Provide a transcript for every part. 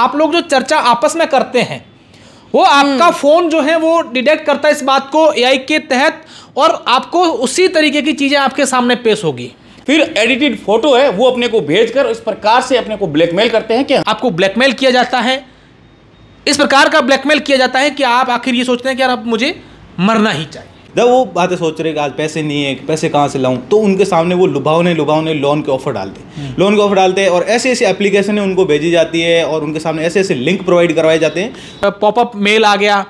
आप लोग जो चर्चा आपस में करते हैं वो आपका फोन जो है वो डिटेक्ट करता है इस बात को एआई के तहत, और आपको उसी तरीके की चीजें आपके सामने पेश होगी। फिर एडिटेड फोटो है वो अपने को भेजकर इस प्रकार से अपने को ब्लैकमेल करते हैं कि आपको ब्लैकमेल किया जाता है, इस प्रकार का ब्लैकमेल किया जाता है कि आप आखिर ये सोचते हैं कि यार अब मुझे मरना ही चाहिए। जब वो बातें सोच रहे कि आज पैसे नहीं है, पैसे कहाँ से लाऊं, तो उनके सामने वो लुभावने लोन के ऑफर डालते हैं और ऐसे ऐसे एप्लीकेशनें उनको भेजी जाती है और उनके सामने ऐसे ऐसे लिंक प्रोवाइड करवाए जाते हैं। पॉपअप मेल आ गया,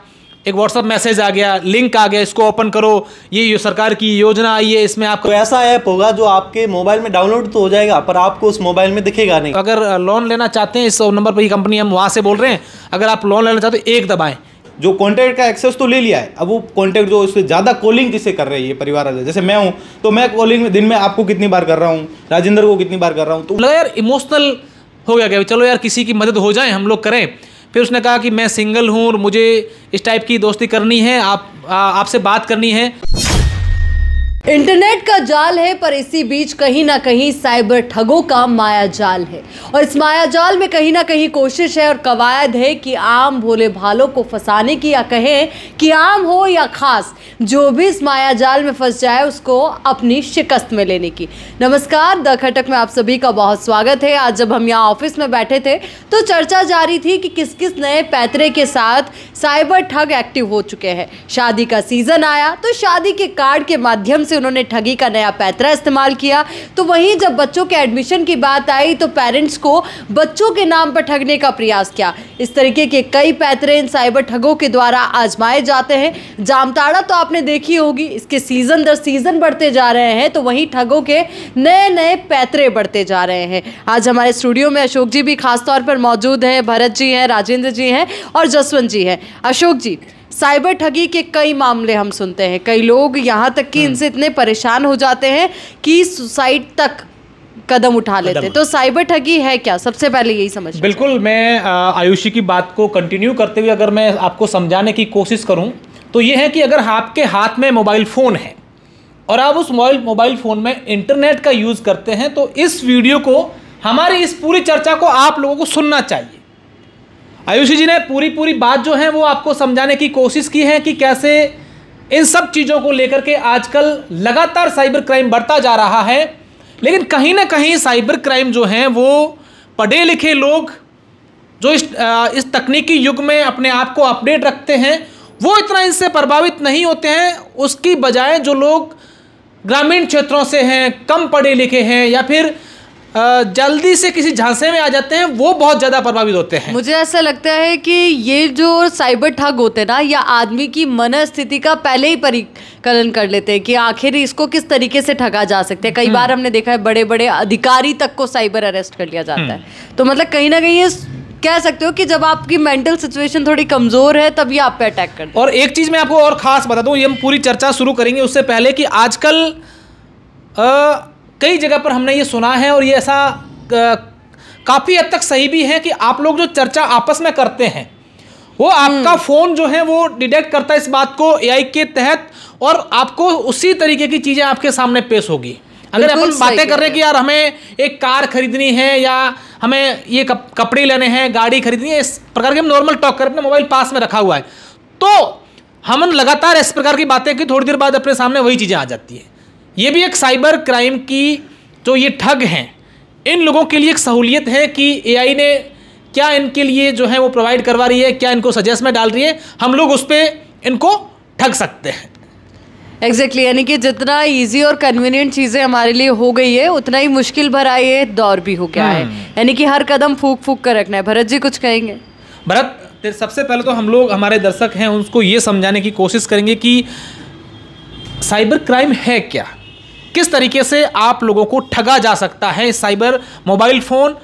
एक व्हाट्सअप मैसेज आ गया, लिंक आ गया, इसको ओपन करो, ये सरकार की योजना आई है, इसमें आपको ऐसा ऐप होगा जो आपके मोबाइल में डाउनलोड तो हो जाएगा पर आपको उस मोबाइल में दिखेगा नहीं। अगर लोन लेना चाहते हैं इस नंबर पर, ये कंपनी हम वहाँ से बोल रहे हैं, अगर आप लोन लेना चाहते हैं एक दबाएं। जो कॉन्टैक्ट का एक्सेस तो ले लिया है, अब वो कॉन्टैक्ट जो उससे ज़्यादा कॉलिंग किससे कर रही है परिवार वाले, जैसे मैं हूँ तो मैं कॉलिंग में दिन में आपको कितनी बार कर रहा हूँ, राजेंद्र को कितनी बार कर रहा हूँ, तो लगा यार इमोशनल हो गया कि चलो यार किसी की मदद हो जाए, हम लोग करें। फिर उसने कहा कि मैं सिंगल हूँ और मुझे इस टाइप की दोस्ती करनी है, आपसे बात करनी है। इंटरनेट का जाल है पर इसी बीच कहीं ना कहीं साइबर ठगों का माया जाल है, और इस माया जाल में कहीं ना कहीं कोशिश है और कवायद है कि आम भोले भालों को फंसाने की, या कहें कि आम हो या खास, जो भी इस माया जाल में फंस जाए उसको अपनी शिकस्त में लेने की। नमस्कार, द खटक में आप सभी का बहुत स्वागत है। आज जब हम यहाँ ऑफिस में बैठे थे तो चर्चा जारी थी कि किस किस नए पैतरे के साथ साइबर ठग एक्टिव हो चुके हैं। शादी का सीजन आया तो शादी के कार्ड के माध्यम से उन्होंने ठगी का नया पैतरा इस्तेमाल किया, तो वहीं जब बच्चों के एडमिशन की बात आई तो पेरेंट्स को बच्चों के नाम पर ठगने का प्रयास किया। इस तरीके के कई पैतरे इन साइबर ठगों के द्वारा आजमाए जाते हैं। जामताड़ा तो आपने देखी होगी, इसके सीजन दर सीजन बढ़ते जा रहे हैं, तो वहीं ठगों के नए नए पैतरे बढ़ते जा रहे हैं। आज हमारे स्टूडियो में अशोक जी भी खास तौर पर मौजूद हैं, भरत जी हैं, राजेंद्र जी हैं और जसवंत जी हैं। अशोक जी, साइबर ठगी के कई मामले हम सुनते हैं, कई लोग यहाँ तक कि इनसे इतने परेशान हो जाते हैं कि सुसाइड तक कदम उठा लेते हैं। तो साइबर ठगी है क्या, सबसे पहले यही समझ। बिल्कुल, मैं आयुषी की बात को कंटिन्यू करते हुए अगर मैं आपको समझाने की कोशिश करूं तो ये है कि अगर आपके हाथ में मोबाइल फ़ोन है और आप उस मोबाइल फ़ोन में इंटरनेट का यूज़ करते हैं तो इस वीडियो को, हमारी इस पूरी चर्चा को आप लोगों को सुनना चाहिए। आयुषी जी ने पूरी बात जो है वो आपको समझाने की कोशिश की है कि कैसे इन सब चीज़ों को लेकर के आजकल लगातार साइबर क्राइम बढ़ता जा रहा है। लेकिन कहीं ना कहीं साइबर क्राइम जो हैं वो पढ़े लिखे लोग जो इस तकनीकी युग में अपने आप को अपडेट रखते हैं वो इतना इनसे प्रभावित नहीं होते हैं। उसकी बजाय जो लोग ग्रामीण क्षेत्रों से हैं, कम पढ़े लिखे हैं या फिर जल्दी से किसी झांसे में आ जाते हैं, वो बहुत ज़्यादा प्रभावित होते हैं। मुझे ऐसा लगता है कि ये जो साइबर ठग होते हैं ना, या आदमी की मनस्थिति का पहले ही परिकलन कर लेते हैं कि आखिर इसको किस तरीके से ठगा जा सकते हैं। कई बार हमने देखा है बड़े बड़े अधिकारी तक को साइबर अरेस्ट कर लिया जाता है। तो मतलब कहीं ना कहीं ये कह सकते हो कि जब आपकी मेंटल सिचुएशन थोड़ी कमज़ोर है तभी आप पे अटैक करते हैं। और एक चीज़ मैं आपको और ख़ास बता दूँ, ये हम पूरी चर्चा शुरू करेंगे उससे पहले कि आजकल कई जगह पर हमने ये सुना है और ये ऐसा काफ़ी हद तक सही भी है कि आप लोग जो चर्चा आपस में करते हैं वो आपका फ़ोन जो है वो डिटेक्ट करता है इस बात को एआई के तहत, और आपको उसी तरीके की चीज़ें आपके सामने पेश होगी। अगर अपन बातें कर रहे हैं कि यार हमें एक कार खरीदनी है या हमें ये कपड़े लेने हैं, गाड़ी खरीदनी है, इस प्रकार के हम नॉर्मल टॉक कर, अपना मोबाइल पास में रखा हुआ है, तो हम लगातार इस प्रकार की बातें की, थोड़ी देर बाद अपने सामने वही चीज़ें आ जाती है। ये भी एक साइबर क्राइम की जो ये ठग हैं इन लोगों के लिए एक सहूलियत है कि एआई ने क्या इनके लिए जो है वो प्रोवाइड करवा रही है, क्या इनको सजेस्ट में डाल रही है, हम लोग उस पर इनको ठग सकते हैं। एग्जैक्टली, यानी कि जितना इजी और कन्वीनियंट चीज़ें हमारे लिए हो गई है उतना ही मुश्किल भरा ये दौर भी हो गया है, यानी कि हर कदम फूक फूक कर रखना है। भरत जी कुछ कहेंगे? भरत, सबसे पहले तो हम लोग, हमारे दर्शक हैं, उनको ये समझाने की कोशिश करेंगे कि साइबर क्राइम है क्या, किस तरीके से आप लोगों को ठगा जा सकता है साइबर मोबाइल फ़ोन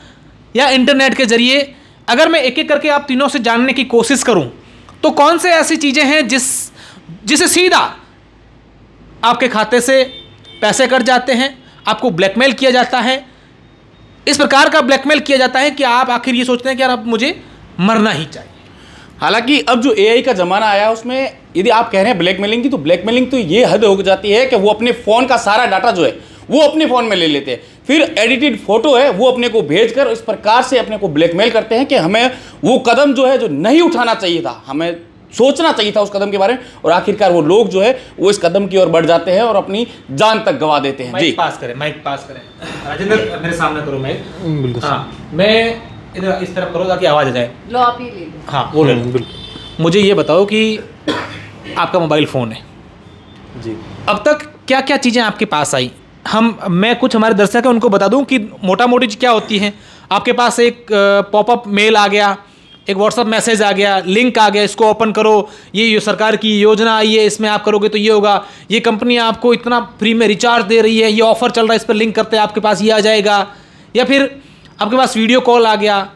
या इंटरनेट के ज़रिए। अगर मैं एक एक करके आप तीनों से जानने की कोशिश करूं तो कौन से ऐसी चीज़ें हैं जिसे सीधा आपके खाते से पैसे कट जाते हैं, आपको ब्लैकमेल किया जाता है, इस प्रकार का ब्लैकमेल किया जाता है कि आप आखिर ये सोचते हैं कि यार अब मुझे मरना ही चाहिए। हालांकि अब जो एआई का ज़माना आया उसमें यदि आप कह रहे हैं ब्लैकमेलिंग की, तो ब्लैकमेलिंग तो ये हद हो जाती है कि वो अपने फ़ोन का सारा डाटा जो है वो अपने फ़ोन में ले लेते हैं। फिर एडिटेड फोटो है वो अपने को भेजकर इस प्रकार से अपने को ब्लैकमेल करते हैं कि हमें वो कदम जो है जो नहीं उठाना चाहिए था, हमें सोचना चाहिए था उस कदम के बारे में, और आखिरकार वो लोग जो है वो इस कदम की ओर बढ़ जाते हैं और अपनी जान तक गंवा देते हैं। जी माइक पास करें राजेंद्र, मेरे सामने करो माइक। बिल्कुल। हाँ, मैं इधर इस तरफ करो ताकि आवाज़ आ जाए। लो आप ही ले लो। हाँ वो ले लो। बिल्कुल। मुझे ये बताओ कि आपका मोबाइल फ़ोन है जी, अब तक क्या क्या चीज़ें आपके पास आई? मैं कुछ हमारे दर्शक हैं उनको बता दूं कि मोटा मोटी क्या होती हैं। आपके पास एक पॉपअप मेल आ गया, एक व्हाट्सअप मैसेज आ गया, लिंक आ गया, इसको ओपन करो, ये सरकार की योजना आई है, इसमें आप करोगे तो ये होगा, ये कंपनी आपको इतना फ्री में रिचार्ज दे रही है, ये ऑफर चल रहा है, इस पर लिंक करते हैं आपके पास ये आ जाएगा। या फिर आपके पास वीडियो कॉल आ गया,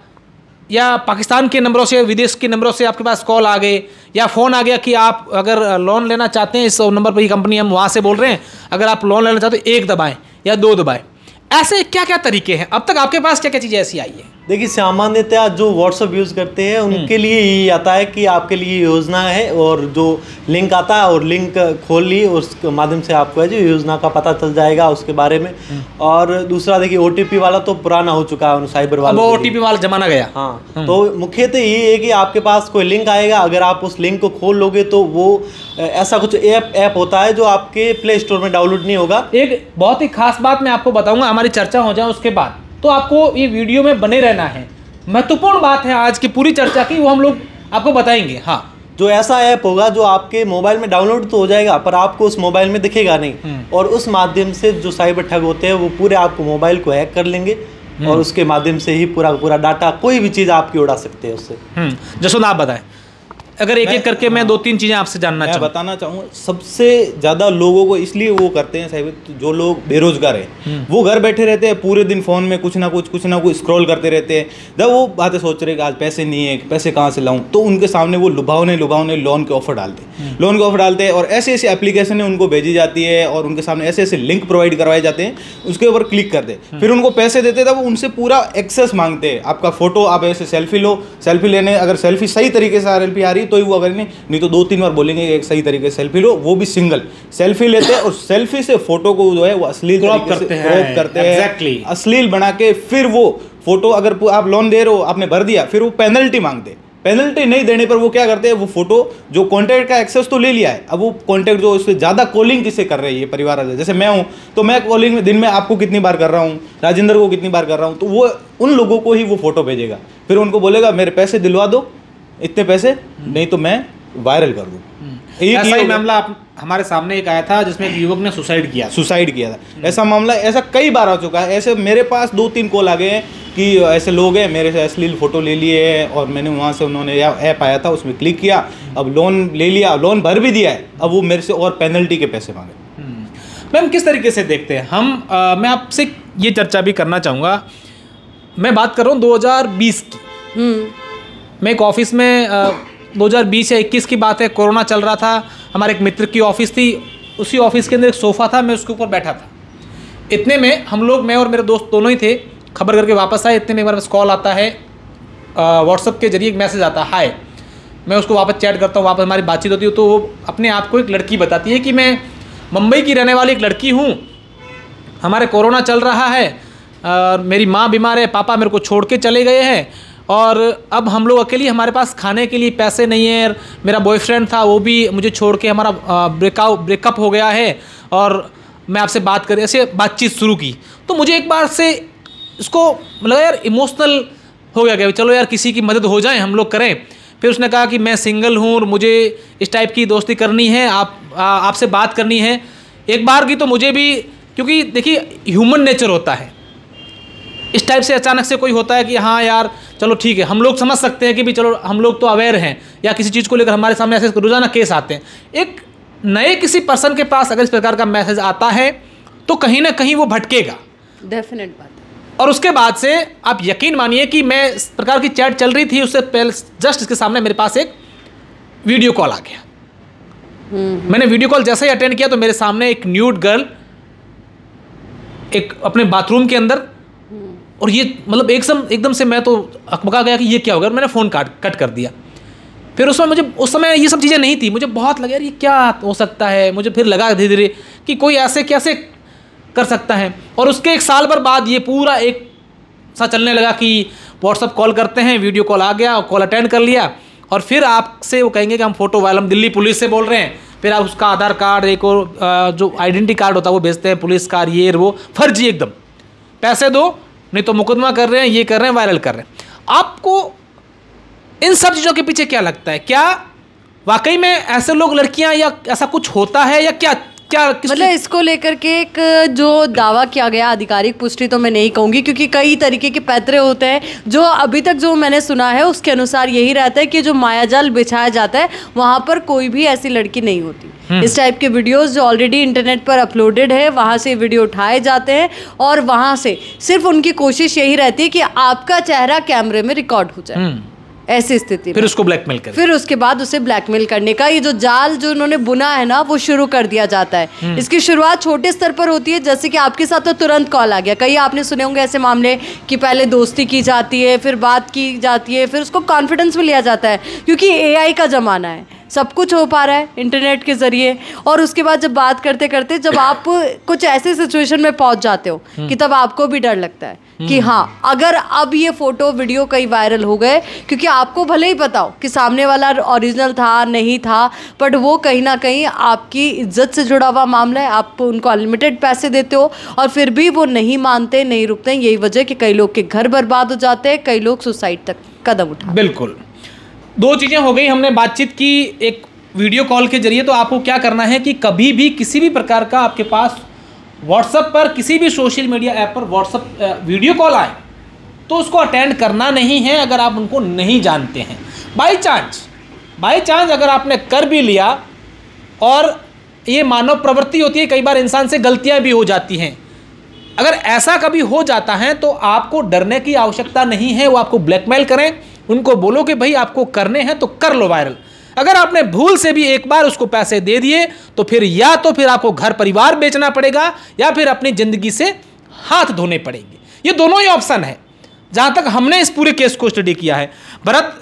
या पाकिस्तान के नंबरों से, विदेश के नंबरों से आपके पास कॉल आ गए, या फ़ोन आ गया कि आप अगर लोन लेना चाहते हैं इस नंबर पर, ये कंपनी हम वहाँ से बोल रहे हैं, अगर आप लोन लेना चाहते हैं 1 दबाएं या 2 दबाएं। ऐसे क्या क्या तरीके हैं? अब तक आपके पास क्या क्या चीज़ें ऐसी आई है? देखिए सामान्यतः जो व्हाट्सअप यूज़ करते हैं उनके लिए यही आता है कि आपके लिए योजना है, और जो लिंक आता है और लिंक खोल ली उसके माध्यम से आपको है जो योजना का पता चल जाएगा उसके बारे में। और दूसरा देखिए OTP वाला तो पुराना हो चुका है साइबर वाला, अब OTP वाला जमाना गया। हाँ, तो मुख्यतः यही है कि आपके पास कोई लिंक आएगा, अगर आप उस लिंक को खोल लोगे तो वो ऐसा कुछ ऐप होता है जो आपके प्ले स्टोर में डाउनलोड नहीं होगा। एक बहुत ही खास बात मैं आपको बताऊंगा, हमारी चर्चा हो जाए उसके बाद, तो आपको ये वीडियो में बने रहना है। महत्वपूर्ण बात है आज की पूरी चर्चा की, वो हम लोग आपको बताएंगे। हाँ, जो ऐसा ऐप होगा जो आपके मोबाइल में डाउनलोड तो हो जाएगा पर आपको उस मोबाइल में दिखेगा नहीं, और उस माध्यम से जो साइबर ठग होते हैं वो पूरे आपको मोबाइल को हैक कर लेंगे और उसके माध्यम से ही पूरा डाटा, कोई भी चीज़ आपकी उड़ा सकते हैं उससे। जसवंत आप बताएं, अगर एक एक करके मैं 2-3 चीज़ें आपसे जानना चाहूँ। बताना चाहूँगा, सबसे ज़्यादा लोगों को इसलिए वो करते हैं साहिब, जो लोग बेरोजगार हैं वो घर बैठे रहते हैं, पूरे दिन फ़ोन में कुछ ना कुछ स्क्रॉल करते रहते हैं। जब वो बातें सोच रहे कि आज पैसे नहीं है, पैसे कहाँ से लाऊं, तो उनके सामने वो लुभावने लोन के ऑफर डालते हैं और ऐसे ऐसे एप्लीकेशन उनको भेजी जाती है और उनके सामने ऐसे ऐसे लिंक प्रोवाइड करवाए जाते हैं, उसके ऊपर क्लिक करते हैं, फिर उनको पैसे देते हैं। तब उनसे पूरा एक्सेस मांगते हैं, आपका फोटो, आप ऐसे सेल्फी लो, सेल्फी लेने अगर सेल्फी सही तरीके से सेल्फी आ रही तो ही वो, अगर नहीं तो 2-3 बार बोलेंगे एक सही तरीके से सेल्फी लो, वो भी सिंगल सेल्फी लेते हैं और सेल्फी से फोटो को जो है वो अश्लील क्रॉप करते हैं, अश्लील बना के फिर वो फोटो, अगर आप लोन दे रहे हो आपने भर दिया, फिर वो पेनल्टी मांगते हैं। पेनल्टी नहीं देने पर वो क्या करते हैं, वो फोटो जो कॉन्टैक्ट का एक्सेस तो ले लिया है, अब वो कॉन्टैक्ट जो उससे ज़्यादा कॉलिंग किससे कर रही है परिवार वाले, जैसे मैं हूँ तो मैं कॉलिंग में दिन में आपको कितनी बार कर रहा हूँ, राजेंद्र को कितनी बार कर रहा हूँ, तो वो उन लोगों को ही वो फोटो भेजेगा, फिर उनको बोलेगा मेरे पैसे दिलवा दो, इतने पैसे, नहीं तो मैं वायरल कर दूँ। ऐसा ही मामला हमारे सामने एक आया था जिसमें एक युवक ने सुसाइड किया था। ऐसा मामला ऐसा कई बार आ चुका है। ऐसे मेरे पास 2-3 कॉल आ गए हैं कि ऐसे लोग हैं मेरे से अश्लील फोटो ले लिए हैं और मैंने वहाँ से, उन्होंने ऐप आया था उसमें क्लिक किया, अब लोन ले लिया, लोन भर भी दिया है, अब वो मेरे से और पेनल्टी के पैसे मांगे। मैम किस तरीके से देखते हैं हम? मैं आपसे ये चर्चा भी करना चाहूँगा। मैं बात कर रहा हूँ 2020 की। मैं एक ऑफिस में 2020 या 21 की बात है, कोरोना चल रहा था, हमारे एक मित्र की ऑफिस थी, उसी ऑफिस के अंदर एक सोफ़ा था, मैं उसके ऊपर बैठा था। इतने में हम लोग, मैं और मेरे दोस्त दोनों ही थे, खबर करके वापस आए। इतने में मेरे पास कॉल आता है, व्हाट्सअप के जरिए एक मैसेज आता है, हाय। मैं उसको वापस चैट करता हूँ, वापस हमारी बातचीत होती है, तो वो अपने आप को एक लड़की बताती है कि मैं मुंबई की रहने वाली एक लड़की हूँ, हमारे कोरोना चल रहा है, मेरी माँ बीमार है, पापा मेरे को छोड़ के चले गए हैं और अब हम लोग अकेले, हमारे पास खाने के लिए पैसे नहीं है, मेरा बॉयफ्रेंड था वो भी मुझे छोड़ के, हमारा ब्रेकअप हो गया है और मैं आपसे बात करें, ऐसे बातचीत शुरू की। तो मुझे एक बार से इसको लगा यार इमोशनल हो गया, चलो यार किसी की मदद हो जाए, हम लोग करें। फिर उसने कहा कि मैं सिंगल हूँ और मुझे इस टाइप की दोस्ती करनी है, आपसे बात करनी है। एक बार की तो मुझे भी, क्योंकि देखिए ह्यूमन नेचर होता है, इस टाइप से अचानक से कोई होता है कि हाँ यार चलो ठीक है, हम लोग समझ सकते हैं कि भी चलो हम लोग तो अवेयर हैं, या किसी चीज़ को लेकर हमारे सामने ऐसे रोज़ाना केस आते हैं। एक नए किसी पर्सन के पास अगर इस प्रकार का मैसेज आता है तो कहीं ना कहीं वो भटकेगा, डेफिनेट बात है। और उसके बाद से आप यकीन मानिए कि मैं इस प्रकार की चैट चल रही थी, उससे पहले जस्ट इसके सामने मेरे पास एक वीडियो कॉल आ गया। मैंने वीडियो कॉल जैसे ही अटेंड किया तो मेरे सामने एक न्यूड गर्ल एक अपने बाथरूम के अंदर, और ये मतलब एकदम से मैं तो अकबका गया कि ये क्या होगा, मैंने फ़ोन कट कर दिया। फिर उस समय ये सब चीज़ें नहीं थी, मुझे बहुत लगा यार ये क्या हो सकता है। मुझे फिर लगा धीरे धीरे कि कोई ऐसे कैसे कर सकता है। और उसके 1 साल भर बाद ये पूरा एक सा चलने लगा कि व्हाट्सअप कॉल करते हैं, वीडियो कॉल आ गया, कॉल अटेंड कर लिया और फिर आपसे वो कहेंगे कि हम फ़ोटो वायरल, हम दिल्ली पुलिस से बोल रहे हैं, फिर आप उसका आधार कार्ड, एक और जो आइडेंटिटी कार्ड होता है वो भेजते हैं, पुलिस कार, ये वो फर्जी एकदम, पैसे दो नहीं तो मुकदमा कर रहे हैं, ये कर रहे हैं, वायरल कर रहे हैं। आपको इन सब चीज़ों के पीछे क्या लगता है? क्या वाकई में ऐसे लोग, लड़कियां, या ऐसा कुछ होता है या क्या क्या मतलब इसको लेकर के एक जो दावा किया गया, आधिकारिक पुष्टि तो मैं नहीं कहूँगी क्योंकि कई तरीके के पैतरे होते हैं, जो अभी तक जो मैंने सुना है उसके अनुसार यही रहता है कि जो मायाजाल बिछाया जाता है वहाँ पर कोई भी ऐसी लड़की नहीं होती। इस टाइप के वीडियोस जो ऑलरेडी इंटरनेट पर अपलोडेड है, वहाँ से वीडियो उठाए जाते हैं और वहाँ से सिर्फ उनकी कोशिश यही रहती है कि आपका चेहरा कैमरे में रिकॉर्ड हो जाए। ऐसी स्थिति फिर उसको ब्लैकमेल करें, फिर उसके बाद उसे ब्लैकमेल करने का ये जो जाल जो उन्होंने बुना है ना, वो शुरू कर दिया जाता है। इसकी शुरुआत छोटे स्तर पर होती है, जैसे कि आपके साथ तो तुरंत कॉल आ गया। कई आपने सुने होंगे ऐसे मामले कि पहले दोस्ती की जाती है, फिर बात की जाती है, फिर उसको कॉन्फिडेंस में लिया जाता है क्योंकि एआई का ज़माना है, सब कुछ हो पा रहा है इंटरनेट के ज़रिए। और उसके बाद जब बात करते करते जब आप कुछ ऐसे सिचुएशन में पहुंच जाते हो कि तब आपको भी डर लगता है कि हाँ, अगर अब ये फोटो वीडियो कई वायरल हो गए, क्योंकि आपको भले ही पता हो कि सामने वाला ओरिजिनल था नहीं था, बट वो कहीं ना कहीं आपकी इज्जत से जुड़ा हुआ मामला है, आप उनको अनलिमिटेड पैसे देते हो और फिर भी वो नहीं मानते, नहीं रुकते। यही वजह कि कई लोग के घर बर्बाद हो जाते हैं, कई लोग सुसाइड तक कदम उठाते। बिल्कुल, 2 चीज़ें हो गई, हमने बातचीत की एक वीडियो कॉल के जरिए। तो आपको क्या करना है कि कभी भी किसी भी प्रकार का आपके पास व्हाट्सएप पर, किसी भी सोशल मीडिया ऐप पर व्हाट्सएप वीडियो कॉल आए तो उसको अटेंड करना नहीं है अगर आप उनको नहीं जानते हैं। बाई चांस अगर आपने कर भी लिया, और ये मानव प्रवृत्ति होती है, कई बार इंसान से गलतियां भी हो जाती हैं, अगर ऐसा कभी हो जाता है तो आपको डरने की आवश्यकता नहीं है। वो आपको ब्लैकमेल करें, उनको बोलो कि भाई आपको करने हैं तो कर लो वायरल। अगर आपने भूल से भी एक बार उसको पैसे दे दिए तो फिर या तो फिर आपको घर परिवार बेचना पड़ेगा या फिर अपनी ज़िंदगी से हाथ धोने पड़ेंगे। ये दोनों ही ऑप्शन है जहाँ तक हमने इस पूरे केस को स्टडी किया है। भरत,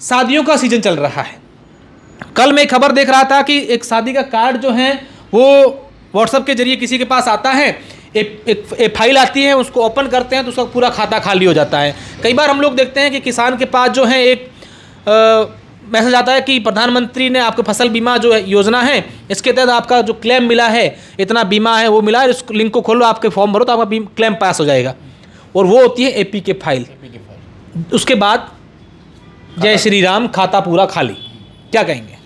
शादियों का सीजन चल रहा है। कल मैं खबर देख रहा था कि एक शादी का कार्ड जो है वो व्हाट्सएप के जरिए किसी के पास आता है, एक फाइल आती है, उसको ओपन करते हैं तो उसका पूरा खाता खाली हो जाता है। कई बार हम लोग देखते हैं कि किसान के पास जो है एक मैसेज आता है कि प्रधानमंत्री ने आपके फसल बीमा जो योजना है, इसके तहत आपका जो क्लेम मिला है, इतना बीमा है वो मिला है, इस लिंक को खोलो, आपके फॉर्म भरो तो आपका क्लेम पास हो जाएगा। और वो होती है एपीके फाइल। उसके बाद जय श्री राम, खाता पूरा खाली। क्या कहेंगे?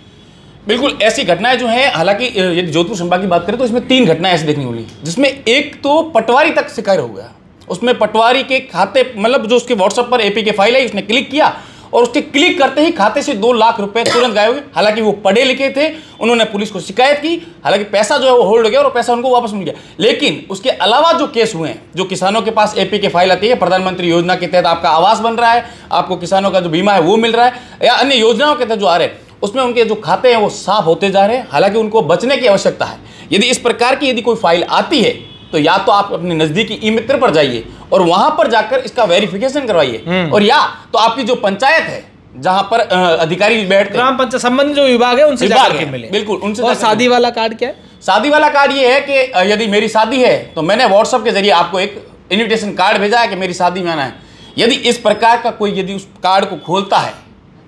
बिल्कुल ऐसी घटनाएं जो है, हालांकि यदि जोधपुर संभाग की बात करें तो इसमें 3 घटनाएं ऐसी देखने को मिली, जिसमें एक तो पटवारी तक शिकार हो गया। उसमें पटवारी के खाते, मतलब जो उसके व्हाट्सएप पर एपीके फाइल है, उसने क्लिक किया और उसके क्लिक करते ही खाते से 2 लाख रुपए तुरंत गायब हो गए। हालांकि वो पढ़े लिखे थे, उन्होंने पुलिस को शिकायत की, हालांकि पैसा जो है वो होल्ड हो गया और पैसा उनको वापस मिल गया। लेकिन उसके अलावा जो केस हुए हैं, जो किसानों के पास एपीके फाइल आती है, प्रधानमंत्री योजना के तहत आपका आवास बन रहा है, आपको किसानों का जो बीमा है वो मिल रहा है, या अन्य योजनाओं के तहत जो आ रहे हैं, उसमें उनके जो खाते हैं वो साफ होते जा रहे हैं। हालांकि उनको बचने की आवश्यकता है। यदि इस प्रकार की यदि कोई फाइल आती है तो या तो आप अपने नजदीकी ई मित्र पर जाइए और वहां पर जाकर इसका वेरिफिकेशन करवाइए, और या तो आपकी जो पंचायत है जहां पर अधिकारी बैठते हैं, ग्राम पंचायत संबंधित जो विभाग है उनसे जाकर के मिले। बिल्कुल, उनसे। और शादी वाला कार्ड क्या है? शादी वाला कार्ड ये है कि यदि मेरी शादी है तो मैंने व्हाट्सएप के जरिए आपको एक इन्विटेशन कार्ड भेजा है कि मेरी शादी में आना है। यदि इस प्रकार का कोई यदि उस कार्ड को खोलता है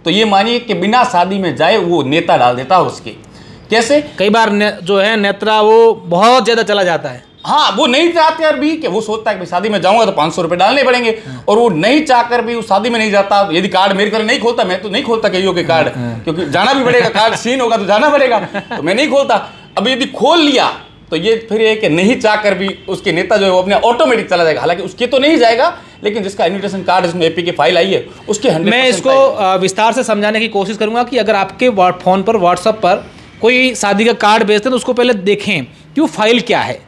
तो ये मानिए कि बिना शादी में जाए वो नेता डाल देता है उसके। कैसे? कई बार जो है नेता वो बहुत ज्यादा चला जाता है। हाँ, वो नहीं चाहते यार भी कि वो सोचता है कि शादी में जाऊंगा तो 500 रुपए डालने पड़ेंगे, और वो नहीं चाहकर भी उस शादी में नहीं जाता। यदि कार्ड मेरी तरह नहीं खोलता, मैं तो नहीं खोलता कईयों के कार्ड, क्योंकि जाना भी पड़ेगा, कार्ड सीन होगा तो जाना पड़ेगा, तो मैं नहीं खोलता। अब यदि खोल लिया तो ये फिर एक नहीं चाहकर भी उसके नेता जो है वो अपने ऑटोमेटिक चला जाएगा। हालांकि उसके तो नहीं जाएगा, लेकिन जिसका इन्विटेशन कार्ड जिसमें एपीके फाइल आई है उसके 100% मैं इसको विस्तार से समझाने की कोशिश करूंगा कि अगर आपके फोन पर व्हाट्सएप पर कोई शादी का कार्ड भेजते हैं तो उसको पहले देखें कि वो फाइल क्या है,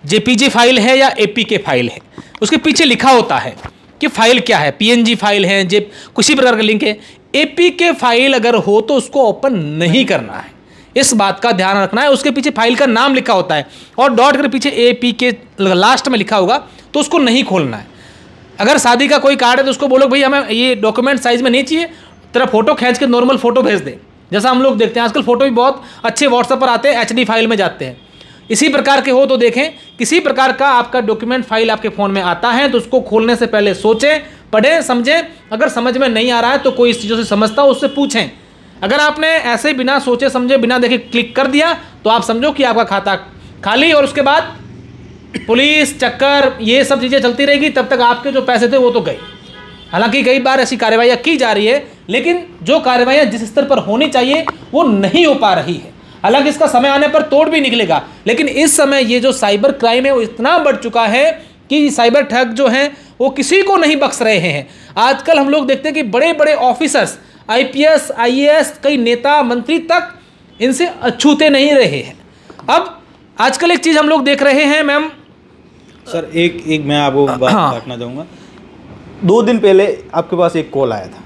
जेपीजी फाइल है या एपीके फाइल है। उसके पीछे लिखा होता है कि फाइल क्या है, पीएनजी फाइल है, किसी प्रकार का लिंक है। एपीके फाइल अगर हो तो उसको ओपन नहीं करना है, इस बात का ध्यान रखना है। उसके पीछे फाइल का नाम लिखा होता है और डॉट के पीछे एपीके लास्ट में लिखा होगा तो उसको नहीं खोलना है। अगर शादी का कोई कार्ड है तो उसको बोलो भाई हमें ये डॉक्यूमेंट साइज में नहीं चाहिए, तेरा फोटो खींच के नॉर्मल फोटो भेज दे। जैसा हम लोग देखते हैं आजकल फोटो भी बहुत अच्छे व्हाट्सएप पर आते हैं, एचडी फाइल में जाते हैं। इसी प्रकार के हो तो देखें, किसी प्रकार का आपका डॉक्यूमेंट फाइल आपके फ़ोन में आता है तो उसको खोलने से पहले सोचें, पढ़ें, समझें। अगर समझ में नहीं आ रहा है तो कोई इस चीज़ों से समझता हो उससे पूछें। अगर आपने ऐसे बिना सोचे समझे बिना देखे क्लिक कर दिया तो आप समझो कि आपका खाता खाली, और उसके बाद पुलिस चक्कर ये सब चीज़ें चलती रहेगी, तब तक आपके जो पैसे थे वो तो गए। हालांकि कई बार ऐसी कार्रवाइयाँ की जा रही है, लेकिन जो कार्रवाइयाँ जिस स्तर पर होनी चाहिए वो नहीं हो पा रही है। हालांकि इसका समय आने पर तोड़ भी निकलेगा, लेकिन इस समय ये जो साइबर क्राइम है वो इतना बढ़ चुका है कि साइबर ठग जो हैं वो किसी को नहीं बख्श रहे हैं। आजकल हम लोग देखते हैं कि बड़े बड़े ऑफिसर्स, IPS, IAS, कई नेता मंत्री तक इनसे अछूते नहीं रहे हैं। अब आजकल एक चीज़ हम लोग देख रहे हैं मैम। सर एक मैं आपको बात हाँ। काटना चाहूँगा। 2 दिन पहले आपके पास एक कॉल आया था,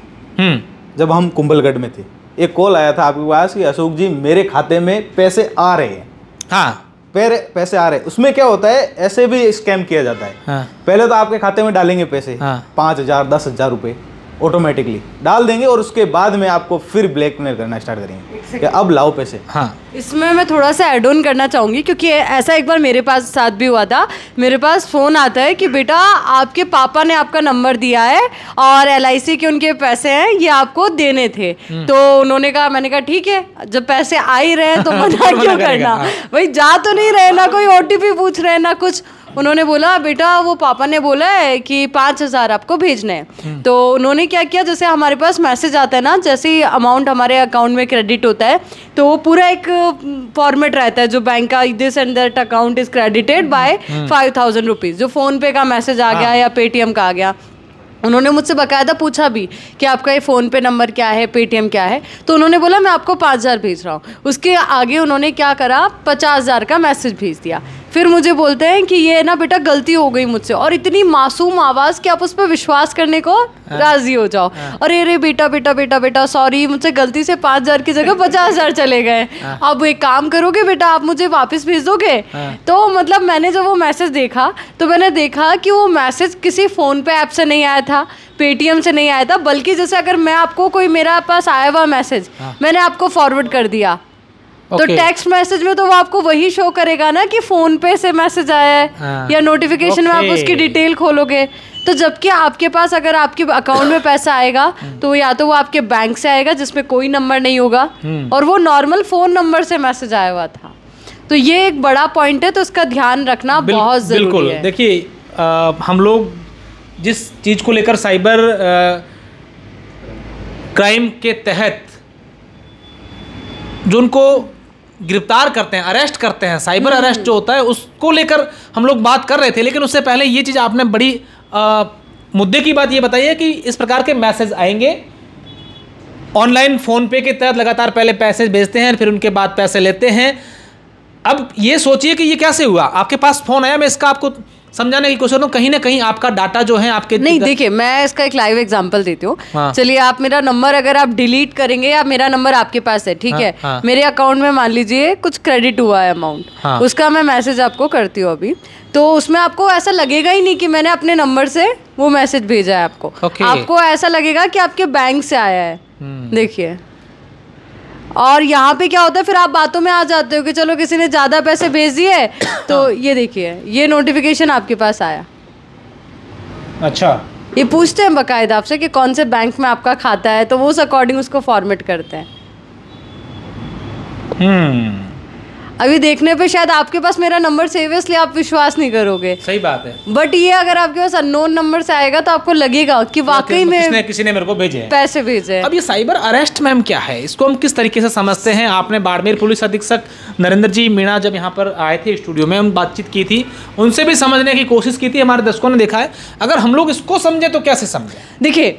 जब हम कुंभलगढ़ में थे। एक कॉल आया था आपके पास कि अशोक जी मेरे खाते में पैसे आ रहे हैं। हाँ, पैसे आ रहे हैं। उसमें क्या होता है, ऐसे भी स्कैम किया जाता है। हाँ। पहले तो आपके खाते में डालेंगे पैसे, हाँ। 5,000 10,000 रुपये ऑटोमेटिकली डाल देंगे, और उसके बाद में आपको फिर ब्लैकमेल करना स्टार्ट करेंगे कि अब लाओ पैसे। हाँ, इसमें मैं थोड़ा सा ऐड ऑन करना चाहूँगी, क्योंकि ऐसा एक बार मेरे पास साथ भी हुआ था। मेरे पास फ़ोन आता है कि बेटा आपके पापा ने आपका नंबर दिया है और LIC के उनके पैसे हैं, ये आपको देने थे। तो उन्होंने कहा, मैंने कहा ठीक है, जब पैसे आ ही रहे हैं तो मना क्यों करना, भाई जा तो नहीं रहे ना, कोई OTP पूछ रहे हैं ना कुछ। उन्होंने बोला बेटा वो पापा ने बोला है कि 5,000 आपको भेजने हैं। तो उन्होंने क्या किया, जैसे हमारे पास मैसेज आता है ना, जैसे ही अमाउंट हमारे अकाउंट में क्रेडिट होता है तो वो पूरा एक फॉर्मेट रहता है जो बैंक का, this and that account is credited bye 5,000 rupees. जो फ़ोन पे का मैसेज आ गया या पेटीएम का आ गया। उन्होंने मुझसे बाकायदा पूछा भी कि आपका ये फ़ोन पे नंबर क्या है, पेटीएम क्या है। तो उन्होंने बोला मैं आपको 5,000 भेज रहा हूँ। उसके आगे उन्होंने क्या करा, 50,000 का मैसेज भेज दिया। फिर मुझे बोलते हैं कि ये ना बेटा गलती हो गई मुझसे, और इतनी मासूम आवाज़ कि आप उस पर विश्वास करने को राज़ी हो जाओ। और अरे बेटा बेटा बेटा बेटा सॉरी, मुझसे गलती से 5,000 की जगह 50,000 चले गए। अब एक काम करोगे बेटा, आप मुझे वापस भेज दोगे। तो मतलब मैंने जब वो मैसेज देखा तो मैंने देखा कि वो मैसेज किसी फ़ोन पे ऐप से नहीं आया था, पेटीएम से नहीं आया था, बल्कि जैसे अगर मैं आपको कोई मेरा पास आया हुआ मैसेज मैंने आपको फॉरवर्ड कर दिया तो टेक्स्ट मैसेज में तो वो आपको वही शो करेगा ना कि फ़ोन पे से मैसेज आया है, या नोटिफिकेशन में आप उसकी डिटेल खोलोगे। तो जबकि आपके पास अगर आपके अकाउंट में पैसा आएगा तो या तो वो आपके बैंक से आएगा जिसमें कोई नंबर नहीं होगा, और वो नॉर्मल फ़ोन नंबर से मैसेज आया हुआ था। तो ये एक बड़ा पॉइंट है, तो इसका ध्यान रखना बहुत ज़रूरी है। देखिए हम लोग जिस चीज़ को लेकर साइबर क्राइम के तहत जो उनको गिरफ्तार करते हैं, अरेस्ट करते हैं, साइबर अरेस्ट जो होता है उसको लेकर हम लोग बात कर रहे थे। लेकिन उससे पहले ये चीज़ आपने बड़ी मुद्दे की बात ये बताई है कि इस प्रकार के मैसेज आएंगे ऑनलाइन, फ़ोन पे के तहत लगातार पहले पैसे भेजते हैं, फिर उनके बाद पैसे लेते हैं। अब ये सोचिए कि ये कैसे हुआ, आपके पास फ़ोन आया, मैं इसका आपको समझाने की कोशिश करूँ, कहीं ना कहीं आपका डाटा जो है आपके नहीं। देखिए मैं इसका एक लाइव एग्जांपल देती हूँ। हाँ। चलिए आप मेरा नंबर अगर आप डिलीट करेंगे, या मेरा नंबर आपके पास है, ठीक है। हाँ। मेरे अकाउंट में मान लीजिए कुछ क्रेडिट हुआ है अमाउंट, हाँ। उसका मैं मैसेज आपको करती हूँ अभी, तो उसमें आपको ऐसा लगेगा ही नहीं कि मैंने अपने नंबर से वो मैसेज भेजा है आपको। आपको ऐसा लगेगा कि आपके बैंक से आया है। देखिए, और यहाँ पे क्या होता है, फिर आप बातों में आ जाते हो कि चलो किसी ने ज़्यादा पैसे भेज दिए, तो ये देखिए ये नोटिफिकेशन आपके पास आया। अच्छा, ये पूछते हैं बाकायदा आपसे कि कौन से बैंक में आपका खाता है, तो वो उस अकॉर्डिंग उसको फॉर्मेट करते हैं। अभी देखने पे शायद आपके पास मेरा नंबर सेव है इसलिए आप विश्वास नहीं करोगे, सही बात है। बट ये अगर आपके पास अननोन नंबर से आएगा तो आपको लगेगा कि वाकई में किसी ने मेरे को भेजे हैं, पैसे भेजे। अब ये साइबर अरेस्ट मैम क्या है, इसको हम किस तरीके से समझते हैं? आपने बाड़मेर पुलिस अधीक्षक नरेंद्र जी मीणा जब यहाँ पर आए थे स्टूडियो में, हम बातचीत की थी, उनसे भी समझने की कोशिश की थी, हमारे दर्शकों ने देखा है। अगर हम लोग इसको समझे तो कैसे समझे? देखिए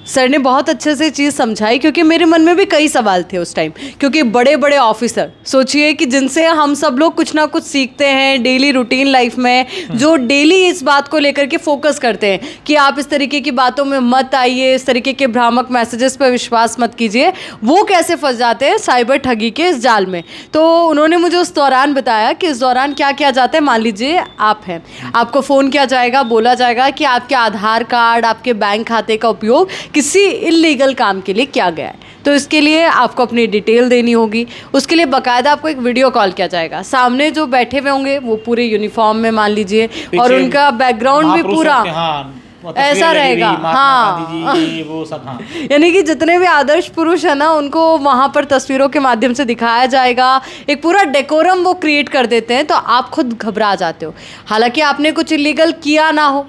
सर ने बहुत अच्छे से चीज़ समझाई, क्योंकि मेरे मन में भी कई सवाल थे उस टाइम, क्योंकि बड़े बड़े ऑफिसर सोचिए कि जिनसे हम सब लोग कुछ ना कुछ सीखते हैं डेली रूटीन लाइफ में, जो डेली इस बात को लेकर के फोकस करते हैं कि आप इस तरीके की बातों में मत आइए, इस तरीके के भ्रामक मैसेजेस पर विश्वास मत कीजिए, वो कैसे फंस जाते हैं साइबर ठगी के इस जाल में। तो उन्होंने मुझे उस दौरान बताया कि इस दौरान क्या किया जाता है। मान लीजिए आप हैं, आपको फ़ोन किया जाएगा, बोला जाएगा कि आपके आधार कार्ड, आपके बैंक खाते का उपयोग किसी इल्लीगल काम के लिए किया गया है। तो इसके लिए आपको अपनी डिटेल देनी होगी। उसके लिए बाकायदा आपको एक वीडियो कॉल किया जाएगा। सामने जो बैठे हुए होंगे वो पूरे यूनिफॉर्म में मान लीजिए, और उनका बैकग्राउंड भी पूरा ऐसा रहेगा। हाँ, वो सब। हाँ, यानी कि जितने भी आदर्श पुरुष है ना, उनको वहाँ पर तस्वीरों के माध्यम से दिखाया जाएगा। एक पूरा डेकोरम वो क्रिएट कर देते हैं, तो आप खुद घबरा जाते हो। हालांकि आपने कुछ इलीगल किया ना हो,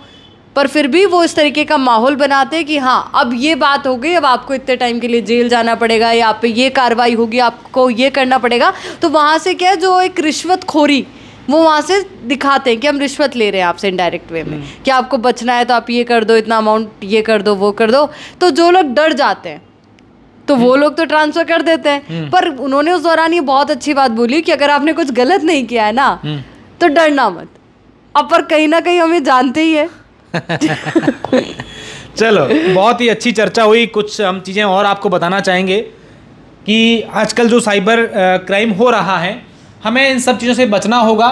पर फिर भी वो इस तरीके का माहौल बनाते हैं कि हाँ अब ये बात हो गई, अब आपको इतने टाइम के लिए जेल जाना पड़ेगा, या आप पे ये कार्रवाई होगी, आपको ये करना पड़ेगा। तो वहाँ से क्या है, जो एक रिश्वतखोरी वो वहाँ से दिखाते हैं कि हम रिश्वत ले रहे हैं आपसे इनडायरेक्ट वे में, कि आपको बचना है तो आप ये कर दो, इतना अमाउंट ये कर दो, वो कर दो। तो जो लोग डर जाते हैं तो वो लोग तो ट्रांसफ़र कर देते हैं। पर उन्होंने उस दौरान ये बहुत अच्छी बात बोली कि अगर आपने कुछ गलत नहीं किया है ना तो डरना मत। अब पर कहीं ना कहीं हमें जानते ही है। चलो, बहुत ही अच्छी चर्चा हुई। कुछ हम चीज़ें और आपको बताना चाहेंगे कि आजकल जो साइबर क्राइम हो रहा है, हमें इन सब चीज़ों से बचना होगा।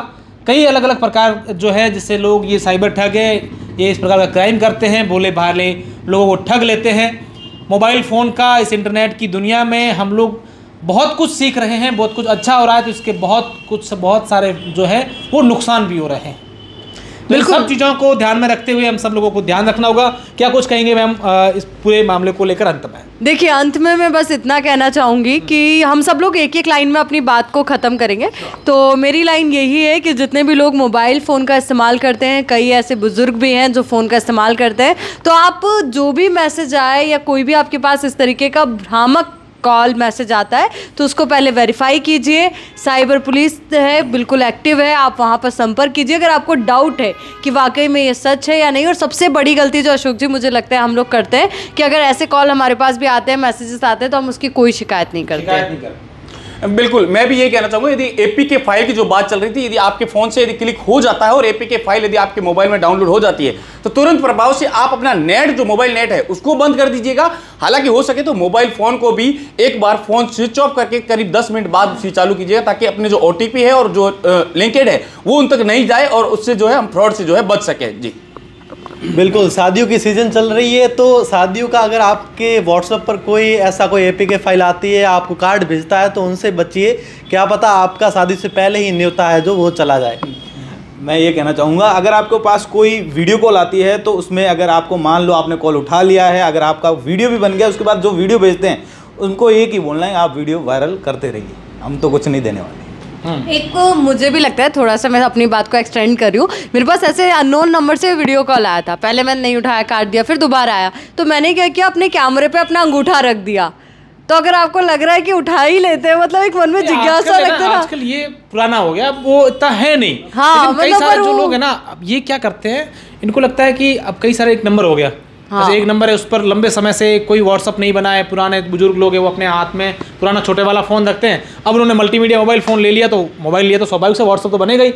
कई अलग अलग प्रकार जो है जिससे लोग, ये साइबर ठग है, ये इस प्रकार का क्राइम करते हैं, भोले भाले लोगों को ठग लेते हैं। मोबाइल फ़ोन का, इस इंटरनेट की दुनिया में हम लोग बहुत कुछ सीख रहे हैं, बहुत कुछ अच्छा हो रहा है, तो इसके बहुत सारे जो है वो नुकसान भी हो रहे हैं। तो इन सब चीज़ों को ध्यान में रखते हुए हम सब लोगों को ध्यान रखना होगा। क्या कुछ कहेंगे मैम इस पूरे मामले को लेकर अंत में? देखिए, अंत में मैं बस इतना कहना चाहूँगी कि हम सब लोग एक एक लाइन में अपनी बात को ख़त्म करेंगे। तो मेरी लाइन यही है कि जितने भी लोग मोबाइल फ़ोन का इस्तेमाल करते हैं, कई ऐसे बुज़ुर्ग भी हैं जो फ़ोन का इस्तेमाल करते हैं, तो आप जो भी मैसेज आए या कोई भी आपके पास इस तरीके का भ्रामक कॉल मैसेज आता है तो उसको पहले वेरीफाई कीजिए। साइबर पुलिस है, बिल्कुल एक्टिव है, आप वहाँ पर संपर्क कीजिए अगर आपको डाउट है कि वाकई में ये सच है या नहीं। और सबसे बड़ी गलती जो अशोक जी मुझे लगता है हम लोग करते हैं कि अगर ऐसे कॉल हमारे पास भी आते हैं, मैसेजेस आते हैं, तो हम उसकी कोई शिकायत नहीं करते। बिल्कुल, मैं भी यही कहना चाहूँगा, यदि एपीके फाइल की जो बात चल रही थी, यदि आपके फ़ोन से यदि क्लिक हो जाता है और एपीके फाइल यदि आपके मोबाइल में डाउनलोड हो जाती है, तो तुरंत प्रभाव से आप अपना नेट, जो मोबाइल नेट है, उसको बंद कर दीजिएगा। हालांकि हो सके तो मोबाइल फ़ोन को भी एक बार फ़ोन स्विच ऑफ करके करीब 10 मिनट बाद उसे चालू कीजिएगा, ताकि अपने जो ओटीपी है और जो लिंकेड है वो उन तक नहीं जाए और उससे जो है हम फ्रॉड से जो है बच सके। जी बिल्कुल, शादियों की सीज़न चल रही है, तो शादियों का अगर आपके व्हाट्सएप पर कोई ऐसा कोई एपीके फाइल आती है, आपको कार्ड भेजता है, तो उनसे बचिए। क्या पता आपका शादी से पहले ही न्योता है जो वो चला जाए। मैं ये कहना चाहूँगा, अगर आपके पास कोई वीडियो कॉल आती है तो उसमें अगर आपको मान लो आपने कॉल उठा लिया है, अगर आपका वीडियो भी बन गया, उसके बाद जो वीडियो भेजते हैं उनको एक ही बोलना है, आप वीडियो वायरल करते रहिए, हम तो कुछ नहीं देने वाले। एक मुझे भी लगता है, थोड़ा सा मैं अपनी बात को एक्सटेंड कर रही हूँ। मेरे पास ऐसे अननोन नंबर से वीडियो कॉल आया था, पहले मैंने नहीं उठाया, काट दिया, फिर दोबारा आया, तो मैंने क्या किया, अपने कैमरे पे अपना अंगूठा रख दिया। तो अगर आपको लग रहा है कि उठा ही लेते हैं, मतलब एक मन में जिज्ञासा लगता है ना। आजकल ये पुराना हो गया, वो इतना है नहीं। हाँ, लेकिन कई सारे जो लोग हैं ना, अब ये क्या करते हैं, इनको लगता है कि अब कई सारे एक नंबर हो गया। हाँ। जैसे एक नंबर है, उस पर लंबे समय से कोई व्हाट्सअप नहीं बना है, पुराने बुजुर्ग लोग हैं वो अपने हाथ में पुराना छोटे वाला फ़ोन रखते हैं। अब उन्होंने मल्टीमीडिया मोबाइल फ़ोन ले लिया, तो मोबाइल लिया तो स्वाभाविक से व्हाट्सअप तो बनेगा ही।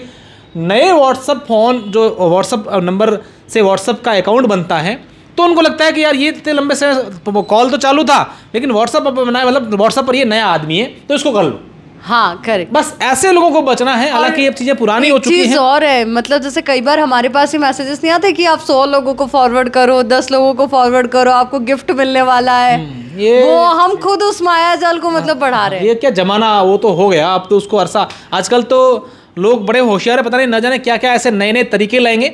नए व्हाट्सअप फ़ोन जो व्हाट्सअप नंबर से व्हाट्सअप का अकाउंट बनता है, तो उनको लगता है कि यार ये इतने लंबे से कॉल तो चालू था, लेकिन व्हाट्सअप बनाया, मतलब व्हाट्सअप पर ये नया आदमी है तो इसको कर लो। हाँ, करेक्ट। बस ऐसे लोगों को बचना है। हालांकि ये चीजें पुरानी हो चुकी हैं। चीज़ और है, मतलब जैसे कई बार हमारे पास ही मैसेजेस नहीं आते कि आप 100 लोगों को फॉरवर्ड करो, 10 लोगों को फॉरवर्ड करो, आपको गिफ्ट मिलने वाला है। वो हम खुद उस माया जाल को मतलब बढ़ा रहे हैं। ये क्या जमाना, वो तो हो गया, अब तो उसको अरसा। आजकल तो लोग बड़े होशियार है, पता नहीं न जाने क्या क्या ऐसे नए नए तरीके लाएंगे।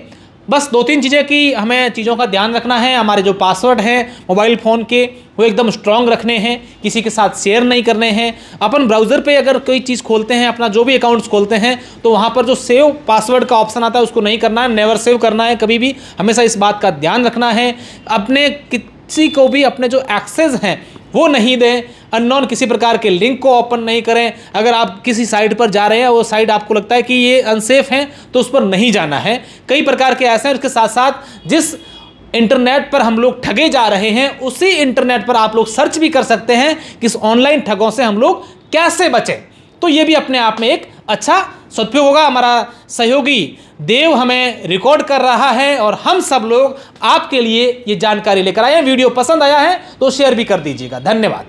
बस 2-3 चीज़ें की हमें चीज़ों का ध्यान रखना है। हमारे जो पासवर्ड हैं मोबाइल फ़ोन के, वो एकदम स्ट्रांग रखने हैं, किसी के साथ शेयर नहीं करने हैं। अपन ब्राउज़र पे अगर कोई चीज़ खोलते हैं, अपना जो भी अकाउंट्स खोलते हैं, तो वहाँ पर जो सेव पासवर्ड का ऑप्शन आता है उसको नहीं करना है, नेवर सेव करना है कभी भी। हमेशा इस बात का ध्यान रखना है। अपने किसी को भी अपने जो एक्सेस हैं वो नहीं दें। अननोन किसी प्रकार के लिंक को ओपन नहीं करें। अगर आप किसी साइट पर जा रहे हैं, वो साइट आपको लगता है कि ये अनसेफ है, तो उस पर नहीं जाना है। कई प्रकार के ऐसे हैं। उसके साथ साथ जिस इंटरनेट पर हम लोग ठगे जा रहे हैं, उसी इंटरनेट पर आप लोग सर्च भी कर सकते हैं कि इस ऑनलाइन ठगों से हम लोग कैसे बचें। तो ये भी अपने आप में एक अच्छा सदुपयोग होगा। हमारा सहयोगी देव हमें रिकॉर्ड कर रहा है और हम सब लोग आपके लिए ये जानकारी लेकर आए हैं। वीडियो पसंद आया है तो शेयर भी कर दीजिएगा। धन्यवाद।